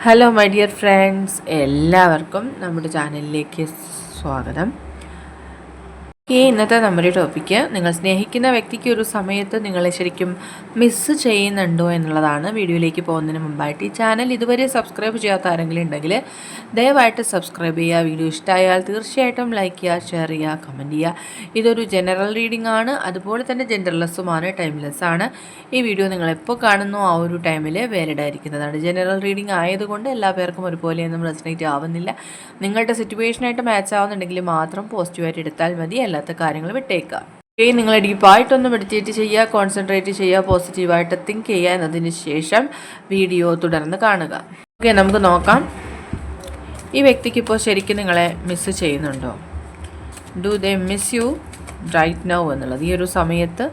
Hello my dear friends, എല്ലാവർക്കും നമ്മുടെ ചാനലിലേക്ക് സ്വാഗതം. ഇന്നത്തെ നമ്മുടെ ടോപ്പിക്ക്, നിങ്ങൾ സ്നേഹിക്കുന്ന വ്യക്തിക്ക് ഒരു സമയത്ത് നിങ്ങളെ ശരിക്കും മിസ്സ് ചെയ്യുന്നുണ്ടോ എന്നുള്ളതാണ്. വീഡിയോയിലേക്ക് പോകുന്നതിന് മുമ്പായിട്ട് ഈ ചാനൽ ഇതുവരെ സബ്സ്ക്രൈബ് ചെയ്യാത്ത ആരെങ്കിലും ഉണ്ടെങ്കിൽ ദയവായിട്ട് സബ്സ്ക്രൈബ് ചെയ്യുക. വീഡിയോ ഇഷ്ടമായാൽ തീർച്ചയായിട്ടും ലൈക്ക് ചെയ്യുക, ഷെയർ ചെയ്യുക, കമൻറ്റ് ചെയ്യുക. ഇതൊരു ജനറൽ റീഡിംഗ് ആണ്, അതുപോലെ തന്നെ ജെൻഡർലെസ്സുമാണ്, ടൈംലെസ് ആണ്. ഈ വീഡിയോ നിങ്ങൾ എപ്പോൾ കാണുന്നു ആ ഒരു ടൈമിൽ വാലിഡ് ആയിരിക്കുന്നതാണ്. ജനറൽ റീഡിംഗ് ആയതുകൊണ്ട് എല്ലാ പേർക്കും ഒരുപോലെയൊന്നും റെസനേറ്റ് ആവുന്നില്ല. നിങ്ങളുടെ സിറ്റുവേഷനായിട്ട് മാച്ച് ആവുന്നുണ്ടെങ്കിൽ മാത്രം പോസിറ്റീവായിട്ട് എടുത്താൽ മതി, അല്ലാത്ത കാര്യങ്ങൾ വിട്ടേക്കുക. നിങ്ങൾ ഡീപ്പായിട്ടൊന്ന് മെഡിറ്റേറ്റ് ചെയ്യുക, കോൺസെൻട്രേറ്റ് ചെയ്യുക, പോസിറ്റീവായിട്ട് തിങ്ക് ചെയ്യുക. എന്നതിന് ശേഷം വീഡിയോ തുടർന്ന് കാണുക. ഓക്കെ, നമുക്ക് നോക്കാം. ഈ വ്യക്തിക്ക് ഇപ്പോൾ ശരിക്കും നിങ്ങളെ മിസ്സ് ചെയ്യുന്നുണ്ടോ? Do they miss you right now എന്നുള്ളത്. ഈ ഒരു സമയത്ത്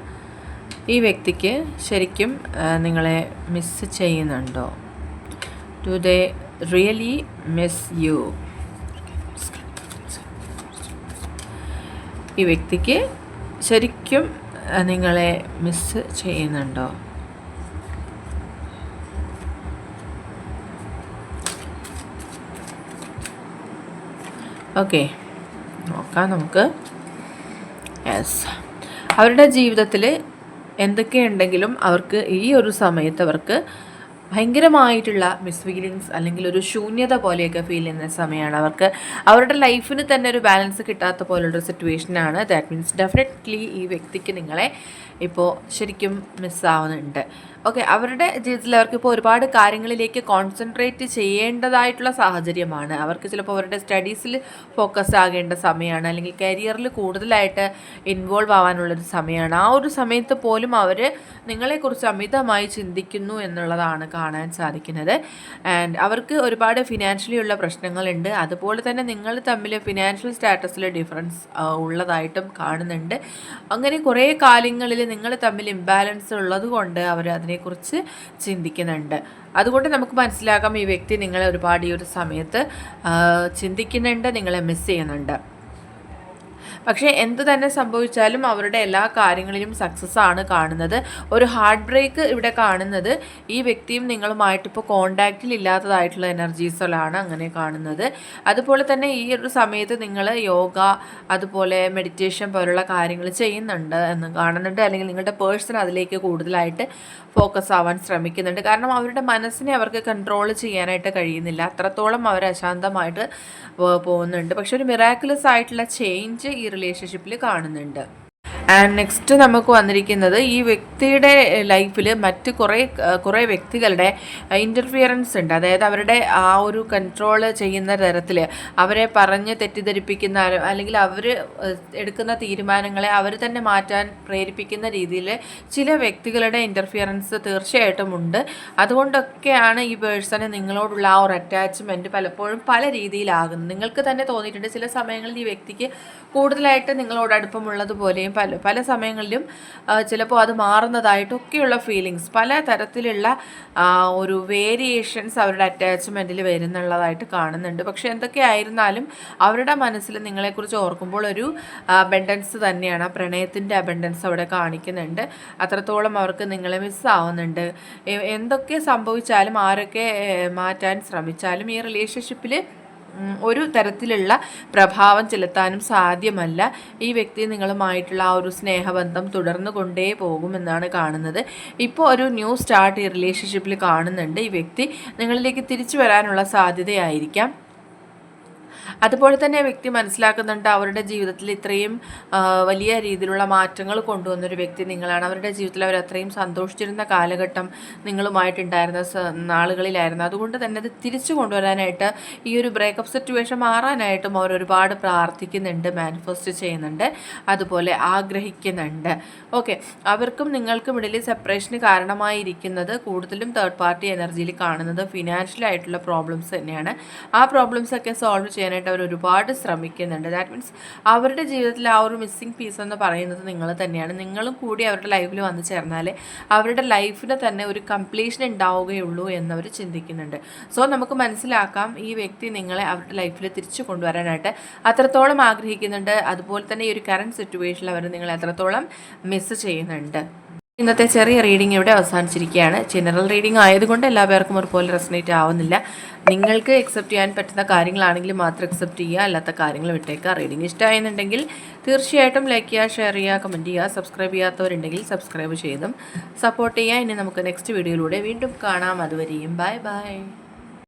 ഈ വ്യക്തിക്ക് ശരിക്കും നിങ്ങളെ മിസ്സ് ചെയ്യുന്നുണ്ടോ? Do they really miss you? ഈ വ്യക്തിക്ക് ശരിക്കും നിങ്ങളെ മിസ്സ് ചെയ്യുന്നുണ്ടോ? ഓക്കെ, നോക്കാം നമുക്ക്. യെസ്, അവരുടെ ജീവിതത്തിൽ എന്തൊക്കെയുണ്ടെങ്കിലും അവർക്ക് ഈ ഒരു സമയത്ത് അവർക്ക് ഭയങ്കരമായിട്ടുള്ള മിസ് ഫീലിങ്സ് അല്ലെങ്കിൽ ഒരു ശൂന്യത പോലെയൊക്കെ ഫീൽ ചെയ്യുന്ന സമയമാണ്. അവർക്ക് അവരുടെ ലൈഫിന് തന്നെ ഒരു ബാലൻസ് കിട്ടാത്ത പോലുള്ളൊരു സിറ്റുവേഷനാണ്. ദാറ്റ് മീൻസ് ഡെഫിനറ്റ്ലി ഈ വ്യക്തിക്ക് നിങ്ങളെ ഇപ്പോൾ ശരിക്കും മിസ്സാവുന്നുണ്ട്. ഓക്കെ, അവരുടെ ജീവിതത്തിൽ അവർക്കിപ്പോൾ ഒരുപാട് കാര്യങ്ങളിലേക്ക് കോൺസെൻട്രേറ്റ് ചെയ്യേണ്ടതായിട്ടുള്ള സാഹചര്യമാണ്. അവർക്ക് ചിലപ്പോൾ അവരുടെ സ്റ്റഡീസിൽ ഫോക്കസ് ആകേണ്ട സമയമാണ്, അല്ലെങ്കിൽ കരിയറിൽ കൂടുതലായിട്ട് ഇൻവോൾവ് ആവാനുള്ളൊരു സമയമാണ്. ആ ഒരു സമയത്ത് പോലും അവർ നിങ്ങളെക്കുറിച്ച് അമിതമായി ചിന്തിക്കുന്നു എന്നുള്ളതാണ് കാണാൻ സാധിക്കുന്നത്. ആൻഡ് അവർക്ക് ഒരുപാട് ഫിനാൻഷ്യലി ഉള്ള പ്രശ്നങ്ങളുണ്ട്. അതുപോലെ തന്നെ നിങ്ങൾ തമ്മിൽ ഫിനാൻഷ്യൽ സ്റ്റാറ്റസിൽ ഡിഫറൻസ് ഉള്ളതായിട്ടും കാണുന്നുണ്ട്. അങ്ങനെ കുറേ കാര്യങ്ങളിൽ നിങ്ങൾ തമ്മിൽ ഇംബാലൻസ് ഉള്ളത് കൊണ്ട് അവർ അതിനെക്കുറിച്ച് ചിന്തിക്കുന്നുണ്ട്. അതുകൊണ്ട് നമുക്ക് മനസ്സിലാക്കാം ഈ വ്യക്തി നിങ്ങളെ ഒരുപാട് ഈ ഒരു സമയത്ത് ചിന്തിക്കുന്നുണ്ട്, നിങ്ങളെ മിസ് ചെയ്യുന്നുണ്ട്. പക്ഷേ എന്ത് തന്നെ സംഭവിച്ചാലും അവരുടെ എല്ലാ കാര്യങ്ങളിലും സക്സസ് ആണ് കാണുന്നത്. ഒരു ഹാർട്ട് ബ്രേക്ക് ഇവിടെ കാണുന്നത് ഈ വ്യക്തിയും നിങ്ങളുമായിട്ട് ഇപ്പോൾ കോണ്ടാക്റ്റിൽ ഇല്ലാത്തതായിട്ടുള്ള എനർജീസുകളാണ് അങ്ങനെ കാണുന്നത്. അതുപോലെ തന്നെ ഈ ഒരു സമയത്ത് നിങ്ങൾ യോഗ, അതുപോലെ മെഡിറ്റേഷൻ പോലുള്ള കാര്യങ്ങൾ ചെയ്യുന്നുണ്ട് എന്ന് കാണുന്നുണ്ട്. അല്ലെങ്കിൽ നിങ്ങളുടെ പേഴ്സൺ അതിലേക്ക് കൂടുതലായിട്ട് ഫോക്കസ് ആവാൻ ശ്രമിക്കുന്നുണ്ട്. കാരണം അവരുടെ മനസ്സിനെ അവർക്ക് കൺട്രോൾ ചെയ്യാനായിട്ട് കഴിയുന്നില്ല. അത്രത്തോളം അവർ അശാന്തമായിട്ട് പോകുന്നുണ്ട്. പക്ഷെ ഒരു മിറാക്കുലസ് ആയിട്ടുള്ള ചേഞ്ച് ഈ റിലേഷൻഷിപ്പിൽ കാണുന്നുണ്ട്. ആൻഡ് നെക്സ്റ്റ് നമുക്ക് വന്നിരിക്കുന്നത്, ഈ വ്യക്തിയുടെ ലൈഫിൽ മറ്റ് കുറേ വ്യക്തികളുടെ ഇൻ്റർഫിയറൻസ് ഉണ്ട്. അതായത് അവരുടെ ആ ഒരു കൺട്രോൾ ചെയ്യുന്ന തരത്തിൽ അവരെ പറഞ്ഞ് തെറ്റിദ്ധരിപ്പിക്കുന്ന, അല്ലെങ്കിൽ അവർ എടുക്കുന്ന തീരുമാനങ്ങളെ അവർ തന്നെ മാറ്റാൻ പ്രേരിപ്പിക്കുന്ന രീതിയിൽ ചില വ്യക്തികളുടെ ഇൻ്റർഫിയറൻസ് തീർച്ചയായിട്ടും ഉണ്ട്. അതുകൊണ്ടൊക്കെയാണ് ഈ പേഴ്സണ് നിങ്ങളോടുള്ള ആ ഒരു അറ്റാച്ച്മെൻറ്റ് പലപ്പോഴും പല രീതിയിലാകുന്നത്. നിങ്ങൾക്ക് തന്നെ തോന്നിയിട്ടുണ്ട് ചില സമയങ്ങളിൽ ഈ വ്യക്തിക്ക് കൂടുതലായിട്ട് നിങ്ങളോട് അടുപ്പമുള്ളതുപോലെയും പല സമയങ്ങളിലും ചിലപ്പോൾ അത് മാറുന്നതായിട്ടൊക്കെയുള്ള ഫീലിങ്സ്, പല തരത്തിലുള്ള ഒരു വേരിയേഷൻസ് അവരുടെ അറ്റാച്ച്മെൻറ്റിൽ വരുന്നുള്ളതായിട്ട് കാണുന്നുണ്ട്. പക്ഷേ എന്തൊക്കെയായിരുന്നാലും അവരുടെ മനസ്സിൽ നിങ്ങളെക്കുറിച്ച് ഓർക്കുമ്പോൾ ഒരു അബൻഡൻസ് തന്നെയാണ്, പ്രണയത്തിൻ്റെ അബൻഡൻസ് അവിടെ കാണിക്കുന്നുണ്ട്. അത്രത്തോളം അവർക്ക് നിങ്ങളെ മിസ്സാവുന്നുണ്ട്. എന്തൊക്കെ സംഭവിച്ചാലും, ആരൊക്കെ മാറ്റാൻ ശ്രമിച്ചാലും ഈ റിലേഷൻഷിപ്പിൽ ഒരു തരത്തിലുള്ള പ്രഭാവം ചെലുത്താനും സാധ്യമല്ല. ഈ വ്യക്തി നിങ്ങളുമായിട്ടുള്ള ആ ഒരു സ്നേഹബന്ധം തുടർന്നു കൊണ്ടേ പോകുമെന്നാണ് കാണുന്നത്. ഇപ്പോൾ ഒരു ന്യൂ സ്റ്റാർട്ട് ഈ റിലേഷൻഷിപ്പിൽ കാണുന്നുണ്ട്. ഈ വ്യക്തി നിങ്ങളിലേക്ക് തിരിച്ചു വരാനുള്ള സാധ്യതയായിരിക്കാം. അതുപോലെ തന്നെ വ്യക്തി മനസ്സിലാക്കുന്നുണ്ട് അവരുടെ ജീവിതത്തിൽ ഇത്രയും വലിയ രീതിയിലുള്ള മാറ്റങ്ങൾ കൊണ്ടുവന്നൊരു വ്യക്തി നിങ്ങളാണ്. അവരുടെ ജീവിതത്തിൽ അവർ അത്രയും സന്തോഷിച്ചിരുന്ന കാലഘട്ടം നിങ്ങളുമായിട്ടുണ്ടായിരുന്ന നാളുകളിലായിരുന്നു. അതുകൊണ്ട് തന്നെ അത് തിരിച്ചു കൊണ്ടുവരാനായിട്ട്, ഈ ഒരു ബ്രേക്കപ്പ് സിറ്റുവേഷൻ മാറാനായിട്ടും അവർ ഒരുപാട് പ്രാർത്ഥിക്കുന്നുണ്ട്, മാനിഫെസ്റ്റ് ചെയ്യുന്നുണ്ട്, അതുപോലെ ആഗ്രഹിക്കുന്നുണ്ട്. ഓക്കെ, അവർക്കും നിങ്ങൾക്കും ഇടയിൽ സെപ്പറേഷന് കാരണമായിരിക്കുന്നത് കൂടുതലും തേർഡ് പാർട്ടി എനർജിയിൽ കാണുന്നത് ഫിനാൻഷ്യലായിട്ടുള്ള പ്രോബ്ലംസ് തന്നെയാണ്. ആ പ്രോബ്ലംസൊക്കെ സോൾവ് ചെയ്യാനായിട്ട് അവർ ഒരുപാട് ശ്രമിക്കുന്നുണ്ട്. ദാറ്റ് മീൻസ് അവരുടെ ജീവിതത്തിൽ ആ ഒരു മിസ്സിങ് പീസ് എന്ന് പറയുന്നത് നിങ്ങൾ തന്നെയാണ്. നിങ്ങളും കൂടി അവരുടെ ലൈഫിൽ വന്നു ചേർന്നാൽ അവരുടെ ലൈഫിന് തന്നെ ഒരു കംപ്ലീഷൻ ഉണ്ടാവുകയുള്ളൂ എന്നവർ ചിന്തിക്കുന്നുണ്ട്. സോ നമുക്ക് മനസ്സിലാക്കാം ഈ വ്യക്തി നിങ്ങളെ അവരുടെ ലൈഫിൽ തിരിച്ചു കൊണ്ടുവരാനായിട്ട് അത്രത്തോളം ആഗ്രഹിക്കുന്നുണ്ട്. അതുപോലെ തന്നെ ഈ ഒരു കറണ്ട് സിറ്റുവേഷനിൽ അവർ നിങ്ങളെ അത്രത്തോളം മിസ് ചെയ്യുന്നുണ്ട്. ഇന്നത്തെ ചെറിയ റീഡിംഗ് ഇവിടെ അവസാനിച്ചിരിക്കുകയാണ്. ജനറൽ റീഡിംഗ് ആയതുകൊണ്ട് എല്ലാ പേർക്കും ഒരുപോലെ റെസനേറ്റ് ആവുന്നില്ല. നിങ്ങൾക്ക് അക്സെപ്റ്റ് ചെയ്യാൻ പറ്റുന്ന കാര്യങ്ങളാണെങ്കിൽ മാത്രം അക്സെപ്റ്റ് ചെയ്യുക, അല്ലാത്ത കാര്യങ്ങൾ വിട്ടേക്കുക. റീഡിങ് ഇഷ്ടമായെന്നുണ്ടെങ്കിൽ തീർച്ചയായിട്ടും ലൈക്ക് ചെയ്യുക, ഷെയർ ചെയ്യുക, കമൻറ്റ് ചെയ്യുക. സബ്സ്ക്രൈബ് ചെയ്യാത്തവരുണ്ടെങ്കിൽ സബ്സ്ക്രൈബ് ചെയ്തും സപ്പോർട്ട് ചെയ്യുക. ഇനി നമുക്ക് നെക്സ്റ്റ് വീഡിയോയിലൂടെ വീണ്ടും കാണാം. അതുവരെയും ബൈ ബൈ.